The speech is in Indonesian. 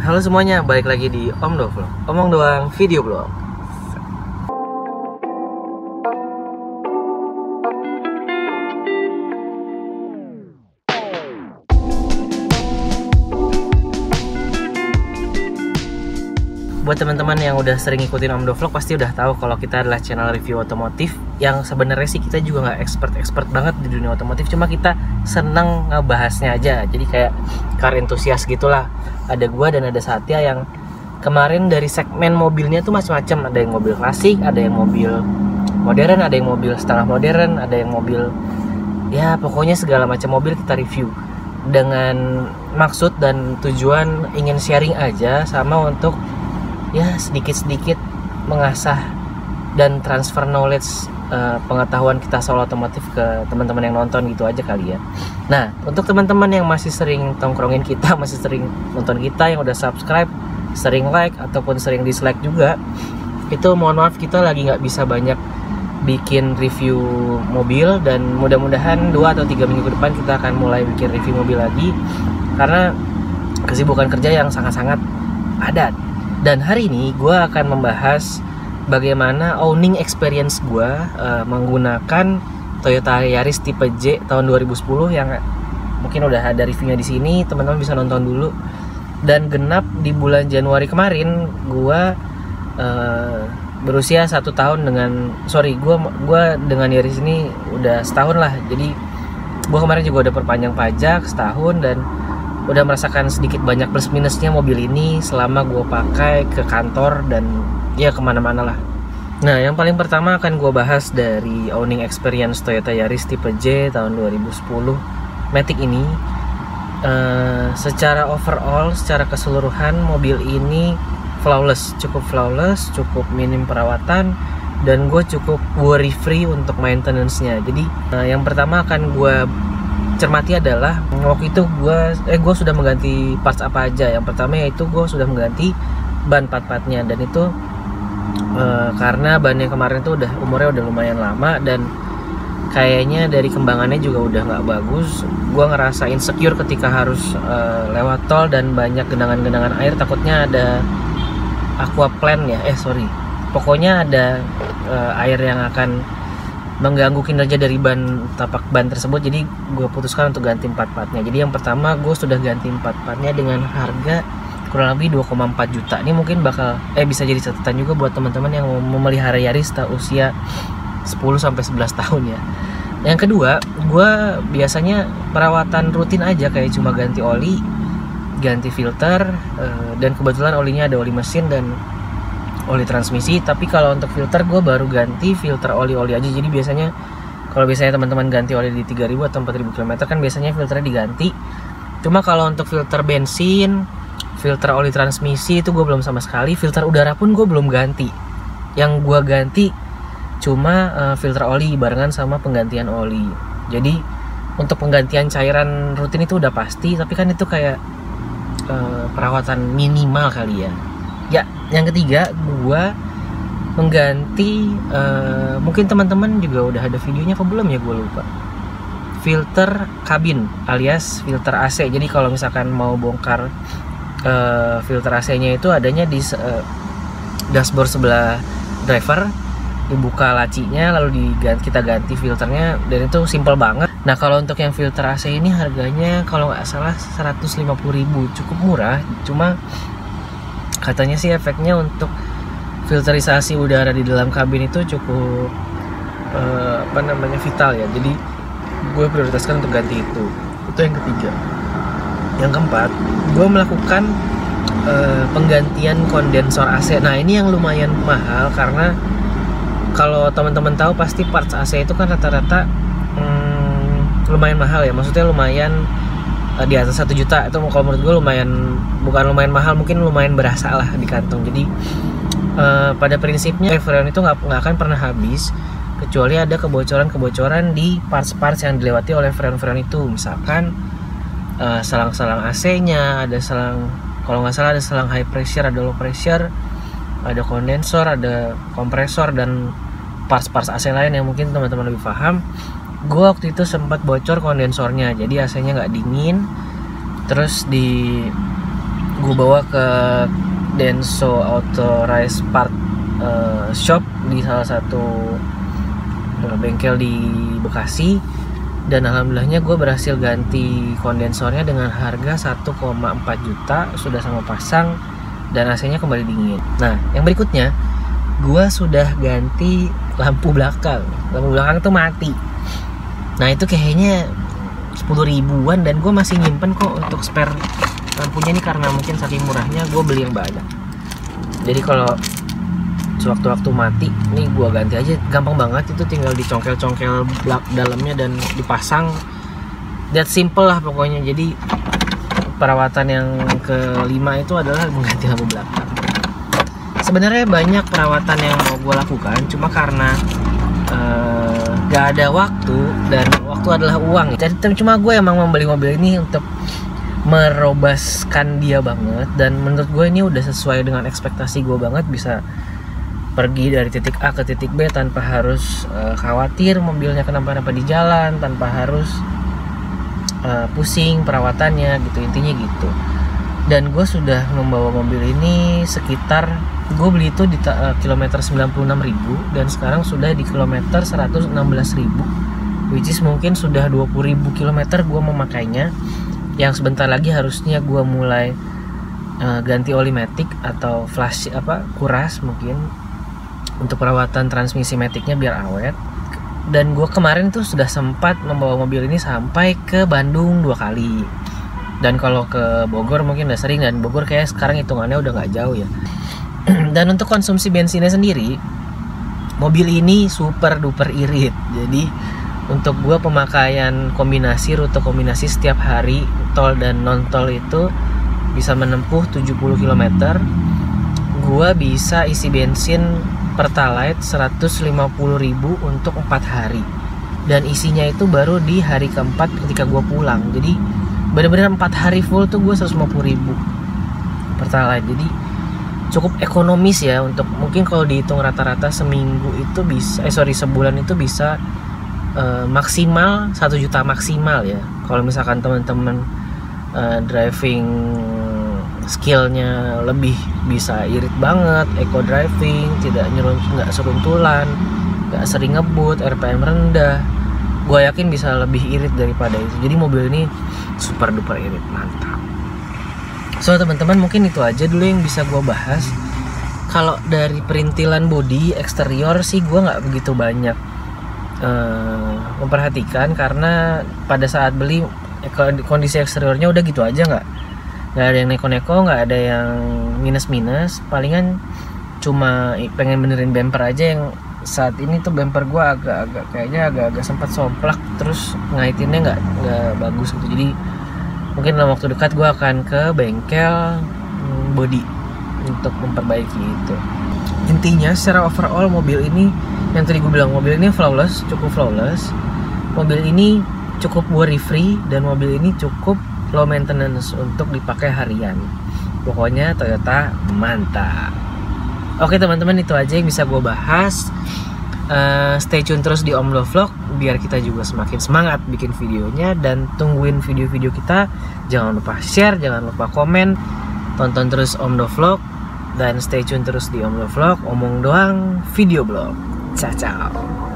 Halo semuanya, balik lagi di Om Do Vlog. Omong doang video blog. Buat teman-teman yang udah sering ngikutin Om Do Vlog pasti udah tahu kalau kita adalah channel review otomotif yang sebenarnya sih kita juga nggak expert banget di dunia otomotif, cuma kita seneng ngebahasnya aja. Jadi kayak car enthusiast gitulah. Ada gua dan ada Satya yang kemarin dari segmen mobilnya tuh macam-macam. Ada yang mobil klasik, ada yang mobil modern, ada yang mobil setengah modern, ada yang mobil ya pokoknya segala macam mobil kita review dengan maksud dan tujuan ingin sharing aja sama untuk ya sedikit-sedikit mengasah dan transfer knowledge pengetahuan kita soal otomotif ke teman-teman yang nonton gitu aja kali ya. Nah, untuk teman-teman yang masih sering tongkrongin kita, masih sering nonton kita, yang udah subscribe, sering like ataupun sering dislike juga, itu mohon maaf kita lagi nggak bisa banyak bikin review mobil, dan mudah-mudahan 2 atau 3 minggu ke depan kita akan mulai bikin review mobil lagi karena kesibukan kerja yang sangat-sangat padat. Dan hari ini gue akan membahas bagaimana owning experience gue menggunakan Toyota Yaris tipe J tahun 2010 yang mungkin udah ada reviewnya di sini, teman-teman bisa nonton dulu. Dan genap di bulan Januari kemarin gue berusia 1 tahun dengan gue dengan Yaris ini udah setahun lah. Jadi gue kemarin juga udah perpanjang pajak setahun dan udah merasakan sedikit banyak plus minusnya mobil ini selama gue pakai ke kantor dan ya kemana-mana lah. Nah, yang paling pertama akan gue bahas dari owning experience Toyota Yaris tipe J tahun 2010 Matic ini. Secara overall, secara keseluruhan mobil ini cukup flawless, cukup minim perawatan, dan gue cukup worry free untuk maintenance-nya. Jadi yang pertama akan gue cermati adalah waktu itu gue sudah mengganti parts apa aja. Yang pertama yaitu gue sudah mengganti ban part-partnya, dan itu karena ban yang kemarin itu umurnya udah lumayan lama dan kayaknya dari kembangannya juga udah nggak bagus. Gue ngerasa insecure ketika harus lewat tol dan banyak genangan-genangan air, takutnya ada aquaplant ya, pokoknya ada air yang akan mengganggu kinerja dari tapak ban tersebut. Jadi gue putuskan untuk ganti part-partnya. Jadi yang pertama gue sudah ganti part-partnya dengan harga kurang lebih 2,4 juta. Ini mungkin bakal bisa jadi catatan juga buat teman-teman yang memelihara Yaris usia 10-11 tahun ya. Yang kedua, gue biasanya perawatan rutin aja, kayak cuma ganti oli, ganti filter, dan kebetulan olinya ada oli mesin dan oli transmisi. Tapi kalau untuk filter gue baru ganti filter oli-oli aja. Jadi biasanya kalau teman-teman ganti oli di 3000 atau 4000 km kan biasanya filternya diganti. Cuma kalau untuk filter bensin, filter oli transmisi itu gue belum sama sekali. Filter udara pun gue belum ganti. Yang gue ganti cuma filter oli barengan sama penggantian oli. Jadi untuk penggantian cairan rutin itu udah pasti, tapi kan itu kayak perawatan minimal kali ya. Ya, yang ketiga gue mengganti mungkin teman-teman juga udah ada videonya apa belum ya, gue lupa, filter kabin alias filter AC. Jadi kalau misalkan mau bongkar filter AC-nya itu adanya di dashboard sebelah driver, dibuka lacinya lalu kita ganti filternya, dan itu simple banget. Nah, kalau untuk yang filter AC ini harganya kalau nggak salah 150.000, cukup murah. Cuma katanya sih efeknya untuk filterisasi udara di dalam kabin itu cukup vital ya. Jadi gue prioritaskan untuk ganti itu yang ketiga. Yang keempat, gue melakukan penggantian kondensor AC. Nah, ini yang lumayan mahal karena kalau teman-teman tahu pasti parts AC itu kan rata-rata lumayan mahal ya. Maksudnya lumayan di atas 1 juta. Itu kalau menurut gue bukan lumayan mahal, mungkin lumayan berasa lah di kantong. Jadi pada prinsipnya freon itu nggak akan pernah habis kecuali ada kebocoran di parts-parts yang dilewati oleh freon itu. Misalkan selang-selang AC-nya, ada selang, kalau nggak salah ada selang high pressure, ada low pressure, ada kondensor, ada kompresor, dan parts-parts AC lain yang mungkin teman-teman lebih paham. Gue waktu itu sempat bocor kondensornya, jadi AC-nya nggak dingin. Terus di gue bawa ke Denso Authorized Part Shop di salah satu bengkel di Bekasi, dan alhamdulillahnya gue berhasil ganti kondensornya dengan harga 1,4 juta, sudah sama pasang dan AC-nya kembali dingin. Nah, yang berikutnya gue sudah ganti lampu belakang. Lampu belakang tuh mati. Nah, itu kayaknya 10 ribuan dan gue masih nyimpen kok untuk spare lampunya nih, karena mungkin saking murahnya gue beli yang banyak. Jadi kalau sewaktu-waktu mati nih gue ganti aja, gampang banget, itu tinggal dicongkel-congkel dalamnya dan dipasang. That simple lah pokoknya. Jadi perawatan yang kelima itu adalah mengganti lampu belakang. Sebenarnya banyak perawatan yang mau gue lakukan, cuma karena gak ada waktu, dan waktu adalah uang. Jadi cuma gue emang membeli mobil ini untuk merobaskan dia banget, dan menurut gue ini udah sesuai dengan ekspektasi gue banget, bisa pergi dari titik A ke titik B tanpa harus khawatir mobilnya kenapa-napa di jalan, tanpa harus pusing perawatannya gitu, intinya gitu. Dan gue sudah membawa mobil ini sekitar, gue beli itu di kilometer 96.000 dan sekarang sudah di kilometer 116.000, which is mungkin sudah 20.000 kilometer gue memakainya. Yang sebentar lagi harusnya gue mulai ganti oli matic atau flash kuras mungkin untuk perawatan transmisi maticnya biar awet. Dan gue kemarin tuh sudah sempat membawa mobil ini sampai ke Bandung 2 kali. Dan kalau ke Bogor mungkin udah sering, dan Bogor kayak sekarang hitungannya udah nggak jauh ya. Dan untuk konsumsi bensinnya sendiri, mobil ini super duper irit. Jadi untuk gue pemakaian rute kombinasi setiap hari tol dan non tol itu bisa menempuh 70 km. Gue bisa isi bensin Pertalite 150.000 untuk 4 hari, dan isinya itu baru di hari keempat ketika gue pulang. Jadi benar-benar 4 hari full tuh gue 150.000 Pertalite. Jadi cukup ekonomis ya, untuk mungkin kalau dihitung rata-rata seminggu itu bisa sebulan itu bisa maksimal 1 juta maksimal ya. Kalau misalkan teman-teman driving skillnya lebih, bisa irit banget, eco driving, nggak seruntulan, nggak sering ngebut, RPM rendah, gue yakin bisa lebih irit daripada itu. Jadi mobil ini super duper irit, mantap. So teman-teman, mungkin itu aja dulu yang bisa gue bahas. Kalau dari perintilan bodi eksterior sih gue nggak begitu banyak memperhatikan, karena pada saat beli kondisi eksteriornya udah gitu aja, nggak ada yang neko-neko, nggak ada yang minus-minus. Palingan cuma pengen benerin bumper aja, yang saat ini tuh bumper gue agak sempat somplak, terus ngaitinnya nggak bagus gitu. Jadi mungkin dalam waktu dekat gue akan ke bengkel body untuk memperbaiki itu. Intinya secara overall mobil ini, yang tadi gue bilang, mobil ini flawless, cukup flawless. Mobil ini cukup worry free, dan mobil ini cukup low maintenance untuk dipakai harian. Pokoknya Toyota mantap. Oke teman-teman, itu aja yang bisa gue bahas. Stay tune terus di Omdo Vlog biar kita juga semakin semangat bikin videonya, dan tungguin video-video kita. Jangan lupa share, jangan lupa komen, tonton terus Omdo Vlog, dan stay tune terus di Omdo Vlog. Omong doang, video blog. Ciao.